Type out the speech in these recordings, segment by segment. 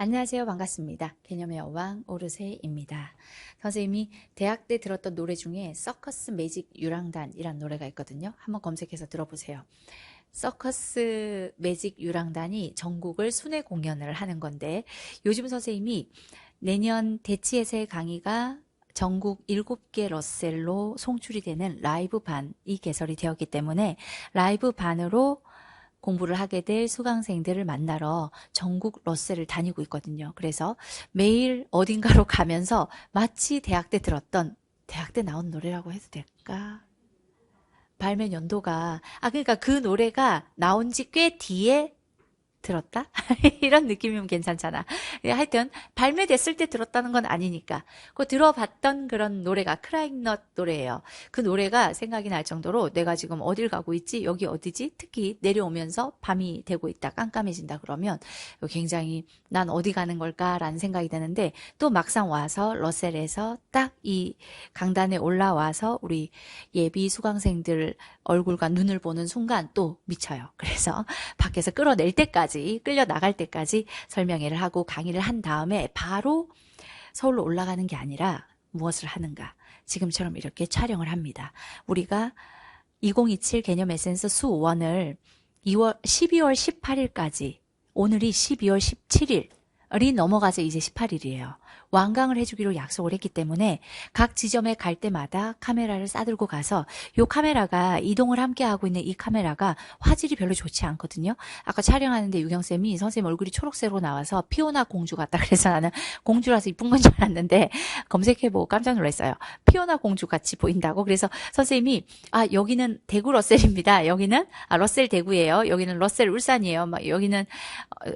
안녕하세요. 반갑습니다. 개념의 여왕 오르세입니다. 선생님이 대학 때 들었던 노래 중에 서커스 매직 유랑단이란 노래가 있거든요. 한번 검색해서 들어보세요. 서커스 매직 유랑단이 전국을 순회 공연을 하는 건데 요즘 선생님이 내년 대치예세 강의가 전국 7개 러셀로 송출이 되는 라이브 반이 개설이 되었기 때문에 라이브 반으로 공부를 하게 될 수강생들을 만나러 전국 러셀을 다니고 있거든요. 그래서 매일 어딘가로 가면서 마치 대학 때 들었던 대학 때 나온 노래라고 해도 될까? 발매 연도가 그러니까 그 노래가 나온 지 꽤 뒤에 들었다? 이런 느낌이면 괜찮잖아. 하여튼 발매됐을 때 들었다는 건 아니니까. 그 들어봤던 그런 노래가 크라잉넛 노래예요. 그 노래가 생각이 날 정도로 내가 지금 어딜 가고 있지? 여기 어디지? 특히 내려오면서 밤이 되고 있다. 깜깜해진다 그러면 굉장히 난 어디 가는 걸까라는 생각이 드는데 또 막상 와서 러셀에서 딱 이 강단에 올라와서 우리 예비 수강생들 얼굴과 눈을 보는 순간 또 미쳐요. 그래서 밖에서 끌어낼 때까지 끌려 나갈 때까지 설명회를 하고 강의를 한 다음에 바로 서울로 올라가는 게 아니라 무엇을 하는가? 지금처럼 이렇게 촬영을 합니다. 우리가 2027 개념 에센스 수 1을 12월 18일까지 오늘이 12월 17일이 넘어가서 이제 18일이에요. 완강을 해주기로 약속을 했기 때문에 각 지점에 갈 때마다 카메라를 싸들고 가서 이 카메라가 이동을 함께 하고 있는 이 카메라가 화질이 별로 좋지 않거든요. 아까 촬영하는데 유경쌤이 선생님 얼굴이 초록색으로 나와서 피오나 공주 같다 그래서 나는 공주라서 이쁜 건 줄 알았는데 검색해보고 깜짝 놀랐어요. 피오나 공주 같이 보인다고. 그래서 선생님이 여기는 대구 러셀입니다. 여기는 러셀 대구예요. 여기는 러셀 울산이에요. 막 여기는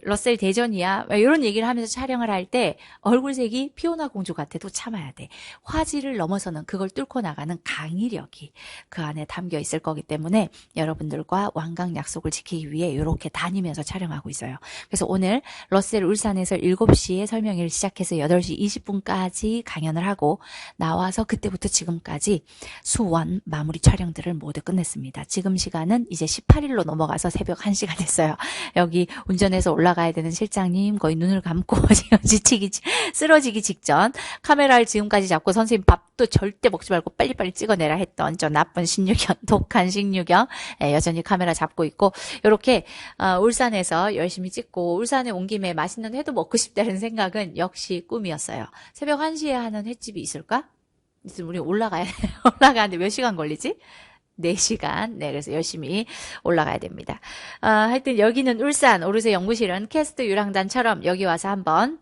러셀 대전이야. 이런 얘기를 하면서 촬영을 할 때 얼굴색이 피오나 공주 같아도 참아야 돼. 화질을 넘어서는 그걸 뚫고 나가는 강의력이 그 안에 담겨 있을 거기 때문에 여러분들과 완강 약속을 지키기 위해 이렇게 다니면서 촬영하고 있어요. 그래서 오늘 러셀 울산에서 7시에 설명회를 시작해서 8시 20분까지 강연을 하고 나와서 그때부터 지금까지 수원 마무리 촬영들을 모두 끝냈습니다. 지금 시간은 이제 18일로 넘어가서 새벽 1시가 됐어요. 여기 운전해서 올라가야 되는 실장님 거의 눈을 감고 지금 쓰러지기 직전 카메라를 지금까지 잡고 선생님 밥도 절대 먹지 말고 빨리빨리 찍어내라 했던 저 나쁜 신유경, 독한 신유경 여전히 카메라 잡고 있고 이렇게 울산에서 열심히 찍고 울산에 온 김에 맛있는 회도 먹고 싶다는 생각은 역시 꿈이었어요. 새벽 1시에 하는 횟집이 있을까? 있으면 우리 올라가는데 몇 시간 걸리지? 4시간. 네, 그래서 열심히 올라가야 됩니다. 하여튼 여기는 울산 오르세 연구실은 캐스트 유랑단처럼 여기 와서 한번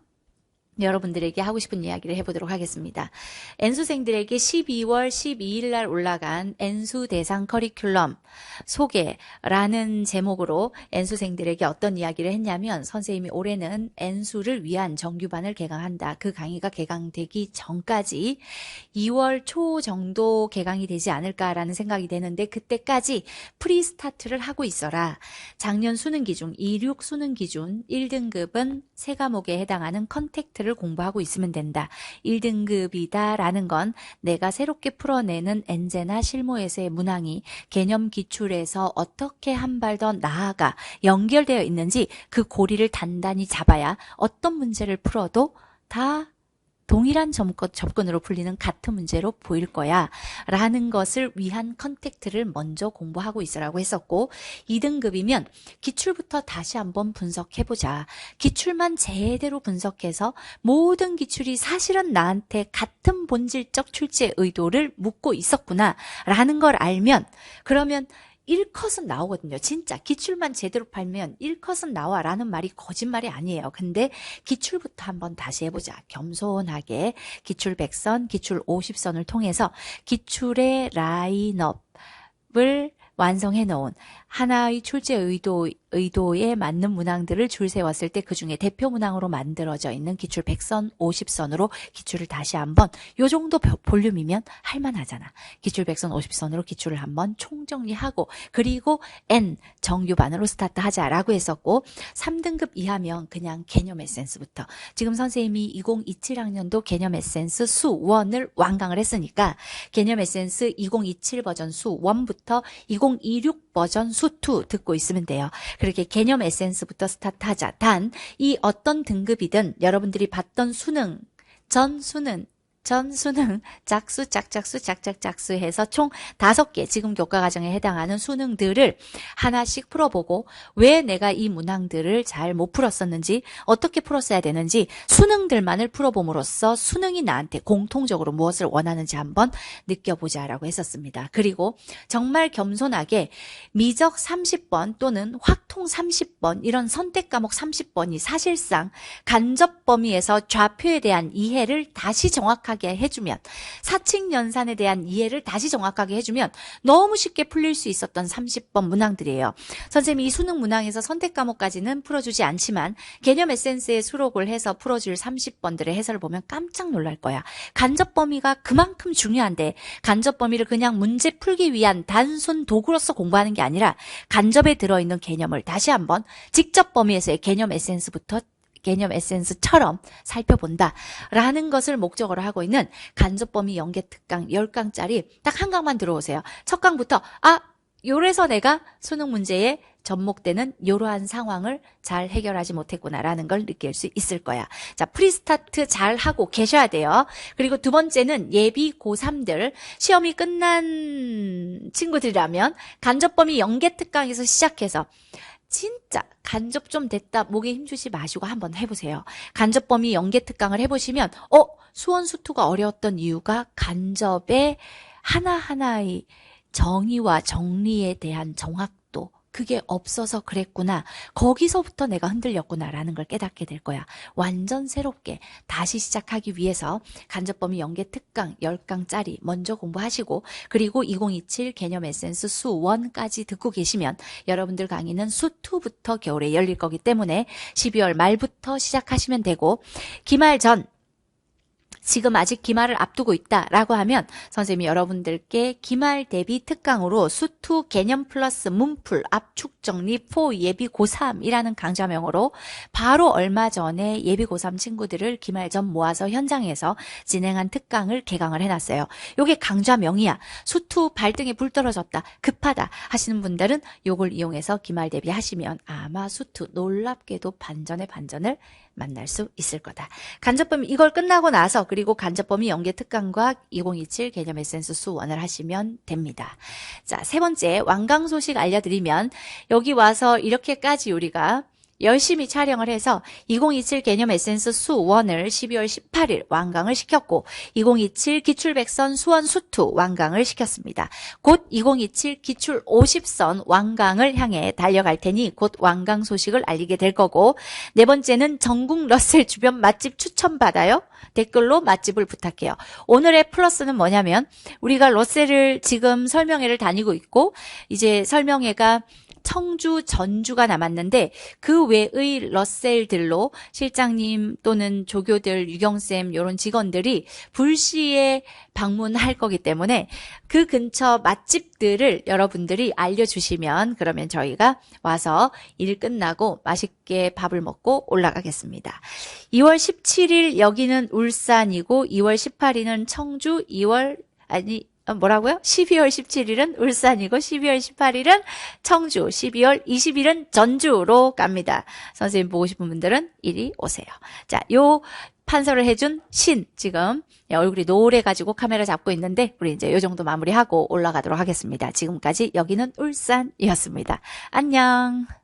여러분들에게 하고 싶은 이야기를 해보도록 하겠습니다. N수생들에게 12월 12일 날 올라간 N수 대상 커리큘럼 소개라는 제목으로 N수생들에게 어떤 이야기를 했냐면 선생님이 올해는 N수를 위한 정규반을 개강한다. 그 강의가 개강되기 전까지 2월 초 정도 개강이 되지 않을까라는 생각이 되는데 그때까지 프리스타트를 하고 있어라. 작년 수능 기준, 26 수능 기준 1등급은 3과목에 해당하는 컨택트를 공부하고 있으면 된다. 1등급이다라는 건 내가 새롭게 풀어내는 엔제나 실무에서의 문항이 개념 기출에서 어떻게 한 발 더 나아가 연결되어 있는지 그 고리를 단단히 잡아야 어떤 문제를 풀어도 다 동일한 접근으로 풀리는 같은 문제로 보일 거야 라는 것을 위한 컨택트를 먼저 공부하고 있으라고 했었고 2등급이면 기출부터 다시 한번 분석해보자. 기출만 제대로 분석해서 모든 기출이 사실은 나한테 같은 본질적 출제 의도를 묻고 있었구나 라는 걸 알면 그러면 1컷은 나오거든요. 진짜 기출만 제대로 팔면 1컷은 나와 라는 말이 거짓말이 아니에요. 근데 기출부터 한번 다시 해보자. 겸손하게 기출 100선, 기출 50선을 통해서 기출의 라인업을 완성해 놓은 하나의 출제 의도에 맞는 문항들을 줄 세웠을 때 그중에 대표 문항으로 만들어져 있는 기출 100선, 50선으로 기출을 다시 한번 요 정도 볼륨이면 할만하잖아. 기출 100선, 50선으로 기출을 한번 총정리하고 그리고 N 정규반으로 스타트하자라고 했었고 3등급 이하면 그냥 개념 에센스부터 지금 선생님이 2027학년도 개념 에센스 수 1을 완강을 했으니까 개념 에센스 2027 버전 수 1부터 2026 버전 수2 듣고 있으면 돼요. 그렇게 개념 에센스부터 스타트하자. 단 이 어떤 등급이든 여러분들이 봤던 수능, 전 수능, 짝수, 짝짝수, 짝짝짝수 해서 총 5개 지금 교과과정에 해당하는 수능들을 하나씩 풀어보고 왜 내가 이 문항들을 잘 못 풀었었는지 어떻게 풀었어야 되는지 수능들만을 풀어봄으로써 수능이 나한테 공통적으로 무엇을 원하는지 한번 느껴보자라고 했었습니다. 그리고 정말 겸손하게 미적 30번 또는 확통 30번 이런 선택 과목 30번이 사실상 간접 범위에서 좌표에 대한 이해를 다시 정확하게 해주면 사칙연산에 대한 이해를 다시 정확하게 해주면 너무 쉽게 풀릴 수 있었던 30번 문항들이에요. 선생님이 이 수능 문항에서 선택 과목까지는 풀어주지 않지만 개념 에센스에 수록을 해서 풀어줄 30번들의 해설을 보면 깜짝 놀랄 거야. 간접 범위가 그만큼 중요한데 간접 범위를 그냥 문제 풀기 위한 단순 도구로서 공부하는 게 아니라 간접에 들어있는 개념을 다시 한번 직접 범위에서의 개념 에센스처럼 살펴본다라는 것을 목적으로 하고 있는 간접범위 연계 특강 10강짜리 딱 한 강만 들어오세요. 첫 강부터 요래서 내가 수능 문제에 접목되는 이러한 상황을 잘 해결하지 못했구나라는 걸 느낄 수 있을 거야. 자, 프리스타트 잘 하고 계셔야 돼요. 그리고 두 번째는 예비 고3들 시험이 끝난 친구들이라면 간접범위 연계 특강에서 시작해서 진짜 간접 좀 됐다 목에 힘주지 마시고 한번 해보세요. 간접 범위 연계 특강을 해보시면 수원 수투가 어려웠던 이유가 간접의 하나하나의 정의와 정리에 대한 정확도 그게 없어서 그랬구나. 거기서부터 내가 흔들렸구나라는 걸 깨닫게 될 거야. 완전 새롭게 다시 시작하기 위해서 간접범위 연계 특강 10강짜리 먼저 공부하시고 그리고 2027 개념 에센스 수 1까지 듣고 계시면 여러분들 강의는 수 2부터 겨울에 열릴 거기 때문에 12월 말부터 시작하시면 되고 기말 전 지금 아직 기말을 앞두고 있다라고 하면 선생님이 여러분들께 기말 대비 특강으로 수2 개념 플러스 문풀 압축 정리 4 예비 고3이라는 강좌명으로 바로 얼마 전에 예비 고3 친구들을 기말 전 모아서 현장에서 진행한 특강을 개강을 해놨어요. 요게 강좌명이야. 수2 발등에 불 떨어졌다. 급하다 하시는 분들은 요걸 이용해서 기말 대비 하시면 아마 수2 놀랍게도 반전의 반전을 만날 수 있을 거다. 간접범위 이걸 끝나고 나서 그리고 간접범위 연계 특강과 2027 개념 에센스 수 1을 하시면 됩니다. 자, 세 번째 완강 소식 알려드리면 여기 와서 이렇게까지 우리가 열심히 촬영을 해서 2027 개념 에센스 수 1을 12월 18일 완강을 시켰고 2027 기출백선 수원 수2 완강을 시켰습니다. 곧 2027 기출 50선 완강을 향해 달려갈 테니 곧 완강 소식을 알리게 될 거고 네 번째는 전국 러셀 주변 맛집 추천받아요. 댓글로 맛집을 부탁해요. 오늘의 플러스는 뭐냐면 우리가 러셀을 지금 설명회를 다니고 있고 이제 설명회가 청주, 전주가 남았는데 그 외의 러셀들로 실장님 또는 조교들, 유경쌤 이런 직원들이 불시에 방문할 거기 때문에 그 근처 맛집들을 여러분들이 알려주시면 그러면 저희가 와서 일 끝나고 맛있게 밥을 먹고 올라가겠습니다. 2월 17일 여기는 울산이고 2월 18일은 청주, 12월 17일은 울산이고 12월 18일은 청주, 12월 20일은 전주로 갑니다. 선생님 보고 싶은 분들은 이리 오세요. 자, 요 판서를 해준 지금 얼굴이 노래가지고 카메라 잡고 있는데 우리 이제 요 정도 마무리하고 올라가도록 하겠습니다. 지금까지 여기는 울산이었습니다. 안녕.